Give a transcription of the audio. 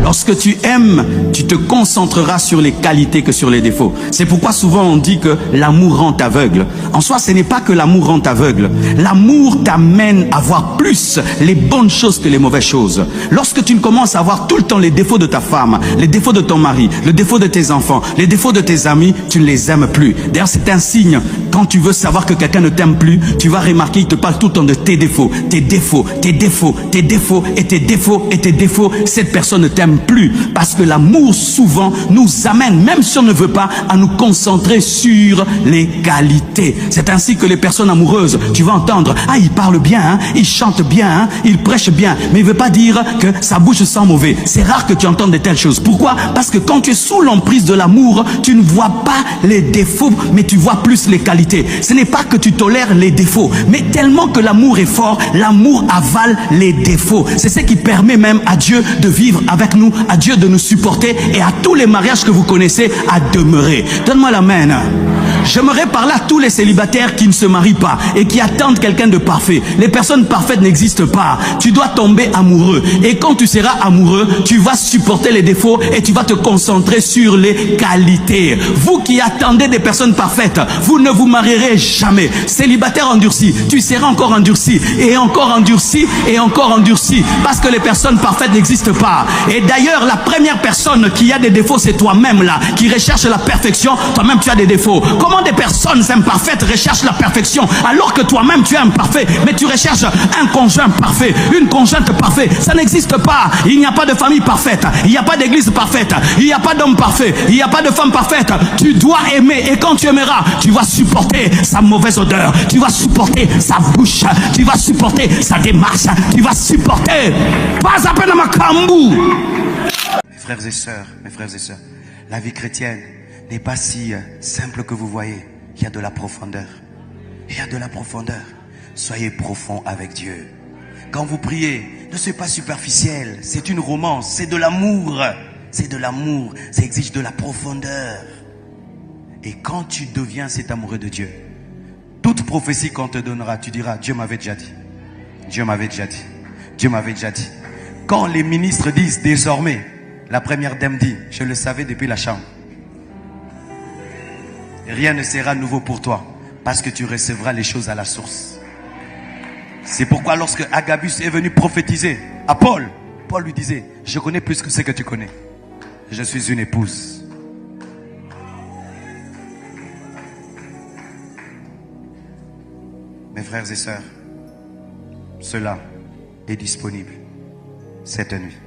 Lorsque tu aimes, tu te concentreras sur les qualités que sur les défauts. C'est pourquoi souvent on dit que l'amour rend aveugle. En soi, ce n'est pas que l'amour rend aveugle. L'amour t'amène à voir plus les bonnes choses que les mauvaises choses. Lorsque tu commences à voir tout le temps les défauts de ta femme, les défauts de ton mari, les défauts de tes enfants, les défauts de tes amis, tu ne les aimes plus. D'ailleurs, c'est un signe. Quand tu veux savoir que quelqu'un ne t'aime plus, tu vas remarquer, il te parle tout le temps de tes défauts, tes défauts, tes défauts, tes défauts et tes défauts et tes défauts. Cette personne ne t'aime plus parce que l'amour souvent nous amène, même si on ne veut pas, à nous concentrer sur les qualités. C'est ainsi que les personnes amoureuses, tu vas entendre, ah, il parle bien, hein, il chante bien, hein, il prêche bien, mais il ne veut pas dire que sa bouche sent mauvais. C'est rare que tu entendes de telles choses. Pourquoi? Parce que quand tu es sous l'emprise de l'amour, tu ne vois pas les défauts, mais tu vois plus les qualités. Ce n'est pas que tu tolères les défauts, mais tellement que l'amour est fort, l'amour avale les défauts. C'est ce qui permet même à Dieu de vivre avec nous, à Dieu de nous supporter et à tous les mariages que vous connaissez à demeurer. Donne-moi l'amen. J'aimerais parler à tous les célibataires qui ne se marient pas et qui attendent quelqu'un de parfait. Les personnes parfaites n'existent pas. Tu dois tomber amoureux. Et quand tu seras amoureux, tu vas supporter les défauts et tu vas te concentrer sur les qualités. Vous qui attendez des personnes parfaites, vous ne vous marierez jamais. Célibataire endurci, tu seras encore endurci et encore endurci et encore endurci parce que les personnes parfaites n'existent pas. Et d'ailleurs, la première personne qui a des défauts, c'est toi-même là, qui recherche la perfection. Toi-même, tu as des défauts. Comment des personnes imparfaites recherchent la perfection alors que toi-même tu es imparfait, mais tu recherches un conjoint parfait, une conjointe parfaite? Ça n'existe pas. Il n'y a pas de famille parfaite, il n'y a pas d'église parfaite, il n'y a pas d'homme parfait, il n'y a pas de femme parfaite. Tu dois aimer et quand tu aimeras, tu vas supporter sa mauvaise odeur, tu vas supporter sa bouche, tu vas supporter sa démarche, tu vas supporter. Pas à peine à ma cambou. Mes frères et sœurs, la vie chrétienne n'est pas si simple que vous voyez. Il y a de la profondeur. Il y a de la profondeur. Soyez profond avec Dieu. Quand vous priez, ne soyez pas superficiel. C'est une romance, c'est de l'amour. C'est de l'amour, ça exige de la profondeur. Et quand tu deviens cet amoureux de Dieu, toute prophétie qu'on te donnera, tu diras, Dieu m'avait déjà dit. Dieu m'avait déjà dit. Dieu m'avait déjà dit. Quand les ministres disent désormais, la première dame dit, je le savais depuis la chambre. Rien ne sera nouveau pour toi parce que tu recevras les choses à la source. C'est pourquoi lorsque Agabus est venu prophétiser à Paul, Paul lui disait, je connais plus que ce que tu connais. Je suis une épouse. Mes frères et sœurs, cela est disponible cette nuit.